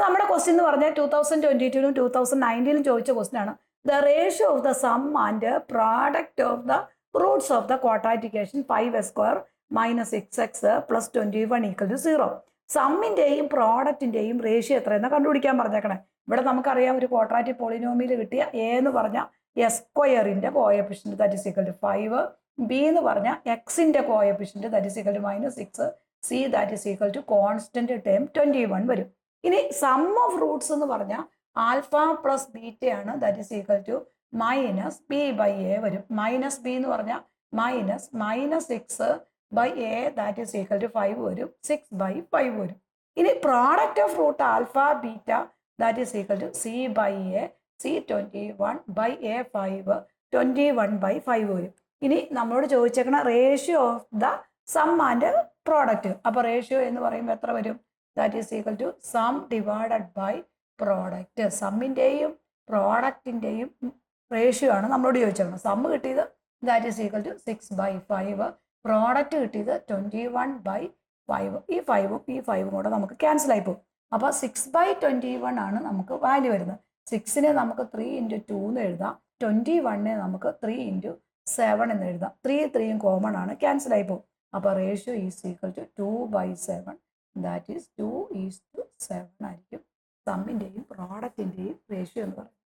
നമ്മുടെ ക്വസ്റ്റ്യൻ എന്ന് പറഞ്ഞാൽ 2022 2019 ചോദിച്ച ക്വസ്റ്റ്യൻ ആണ്. The ratio of the sum and product of the roots of the quadratic 5x² - 6x + 21 = 0. സമ്മിൻ്റെയും പ്രോഡക്റ്റിൻ്റെയും റേഷ്യോ എത്രയെന്ന് കണ്ടുപിടിക്കാൻ പറഞ്ഞേക്കണേ. ഇവിടെ നമുക്കറിയാം ഒരു ക്വാഡ്രാറ്റിക് പോളിനോമിയിൽ കിട്ടിയ എ എന്ന് പറഞ്ഞാൽ s² coefficient that is equal to 5, B എന്ന് പറഞ്ഞാൽ എക്സിൻ്റെ coefficient that is equal to -6, C that is equal to constant term 21 വരും. ഇനി സം ഓഫ് റൂട്ട്സ് എന്ന് പറഞ്ഞാൽ ആൽഫ പ്ലസ് ബീറ്റയാണ് that is equal to -b/a വരും. -b എന്ന് പറഞ്ഞാൽ -6/a that is equal to 5 വരും. 6/5 വരും. ഇനി product of root alpha beta that is equal to c/a, c 21/a5 21/5 വരും. ഇനി നമ്മളോട് ചോദിച്ചേക്കണ ratio of the sum and product. അപ്പോൾ റേഷ്യോ എന്ന് പറയുമ്പോൾ എത്ര വരും? That is equal to sum divided by product. സമ്മിൻ്റെയും പ്രോഡക്റ്റിൻ്റെയും റേഷ്യോ ആണ് നമ്മളോട് ചോദിച്ചേക്കുന്നത്. സമ്മ് കിട്ടിയത് that is equal to 6/5, product കിട്ടിയത് 21/5. ഈ 5ഉം ഈ 5ഉം കൂടെ നമുക്ക് ക്യാൻസൽ ആയി പോകും. അപ്പോൾ 6/21 ആണ് നമുക്ക് വാല്യൂ വരുന്നത്. 6നെ നമുക്ക് 3 × 2 എന്ന് എഴുതാം. 21നെ നമുക്ക് 3 × 7 എന്ന് എഴുതാം. 3 കോമൺ ആണ്, ക്യാൻസൽ ആയി പോകും. അപ്പോൾ ratio is equal to 2/7, that is 2:7 ആയിരിക്കും സമ്മിൻ്റെയും പ്രോഡക്റ്റിൻ്റെയും റേഷ്യോ എന്ന് പറയുന്നത്.